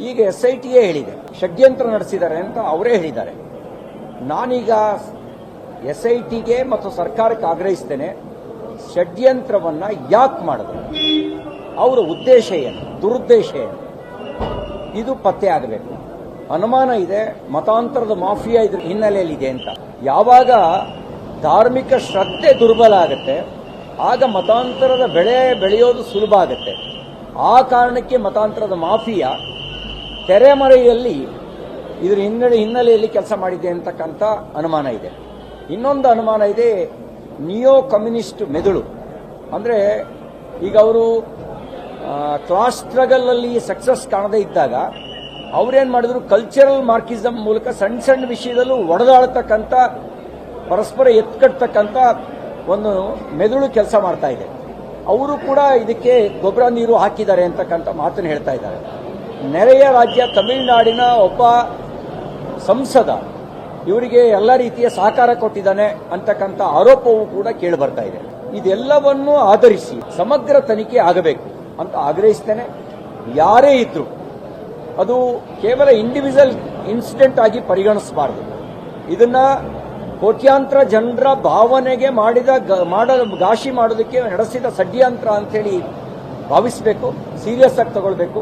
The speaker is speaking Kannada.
ಈಗ SITಯೇ ಹೇಳಿದೆ, ಷಡ್ಯಂತ್ರ ನಡೆಸಿದ್ದಾರೆ ಅಂತ ಅವರೇ ಹೇಳಿದ್ದಾರೆ. ನಾನೀಗ SITಗೆ ಮತ್ತು ಸರ್ಕಾರಕ್ಕೆ ಆಗ್ರಹಿಸ್ತೇನೆ, ಷಡ್ಯಂತ್ರವನ್ನ ಯಾಕೆ ಮಾಡಿದ್ರು, ಅವರ ಉದ್ದೇಶ ಏನು, ದುರುದ್ದೇಶ ಏನು, ಇದು ಪತ್ತೆ ಆಗಬೇಕು. ಅನುಮಾನ ಇದೆ ಮತಾಂತರದ ಮಾಫಿಯಾ ಇದ್ರ ಹಿನ್ನೆಲೆಯಲ್ಲಿದೆ ಅಂತ. ಯಾವಾಗ ಧಾರ್ಮಿಕ ಶ್ರದ್ಧೆ ದುರ್ಬಲ ಆಗುತ್ತೆ ಆಗ ಮತಾಂತರದ ಬೆಳೆಯೋದು ಸುಲಭ ಆಗುತ್ತೆ. ಆ ಕಾರಣಕ್ಕೆ ಮತಾಂತರದ ಮಾಫಿಯಾ ತೆರೆಮರೆಯಲ್ಲಿ ಇದರ ಹಿನ್ನೆಲೆಯಲ್ಲಿ ಕೆಲಸ ಮಾಡಿದೆ ಅಂತಕ್ಕಂಥ ಅನುಮಾನ ಇದೆ. ಇನ್ನೊಂದು ಅನುಮಾನ ಇದೆ, ನಿಯೋ ಕಮ್ಯುನಿಸ್ಟ್ ಮೆದುಳು. ಅಂದರೆ ಈಗ ಅವರು ಕ್ಲಾಸ್ ಸ್ಟ್ರಗಲ್ ಅಲ್ಲಿ ಸಕ್ಸಸ್ ಕಾಣದೇ ಇದ್ದಾಗ ಅವ್ರೇನ್ ಮಾಡಿದ್ರು, ಕಲ್ಚರಲ್ ಮಾರ್ಕಿಸಮ್ ಮೂಲಕ ಸಣ್ಣ ಸಣ್ಣ ವಿಷಯದಲ್ಲೂ ಒಡೆದಾಡತಕ್ಕಂಥ, ಪರಸ್ಪರ ಎತ್ಕಟ್ಟತಕ್ಕಂಥ ಒಂದು ಮೆದುಳು ಕೆಲಸ ಮಾಡ್ತಾ ಇದೆ. ಅವರು ಕೂಡ ಇದಕ್ಕೆ ಗೊಬ್ಬರ ನೀರು ಹಾಕಿದ್ದಾರೆ ಅಂತಕ್ಕಂಥ ಮಾತನ್ನು ಹೇಳ್ತಾ ಇದ್ದಾರೆ. ನೆರೆಯ ರಾಜ್ಯ ತಮಿಳುನಾಡಿನ ಒಬ್ಬ ಸಂಸದ ಇವರಿಗೆ ಎಲ್ಲ ರೀತಿಯ ಸಹಕಾರ ಕೊಟ್ಟಿದ್ದಾನೆ ಅಂತಕ್ಕಂಥ ಆರೋಪವೂ ಕೂಡ ಕೇಳಿ ಬರ್ತಾ ಇದೆ. ಇದೆಲ್ಲವನ್ನೂ ಆಧರಿಸಿ ಸಮಗ್ರ ತನಿಖೆ ಆಗಬೇಕು ಅಂತ ಆಗ್ರಹಿಸ್ತೇನೆ. ಯಾರೇ ಇದ್ರು ಅದು ಕೇವಲ ಇಂಡಿವಿಜುವಲ್ ಇನ್ಸಿಡೆಂಟ್ ಆಗಿ ಪರಿಗಣಿಸಬಾರದು. ಇದನ್ನ ಕೋಟ್ಯಾಂತರ ಜನರ ಭಾವನೆಗೆ ಘಾಷಿ ಮಾಡೋದಕ್ಕೆ ನಡೆಸಿದ ಷಡ್ಯಂತ್ರ ಅಂತ ಹೇಳಿ ಭಾವಿಸಬೇಕು, ಸೀರಿಯಸ್ ಆಗಿ ತಗೊಳ್ಬೇಕು.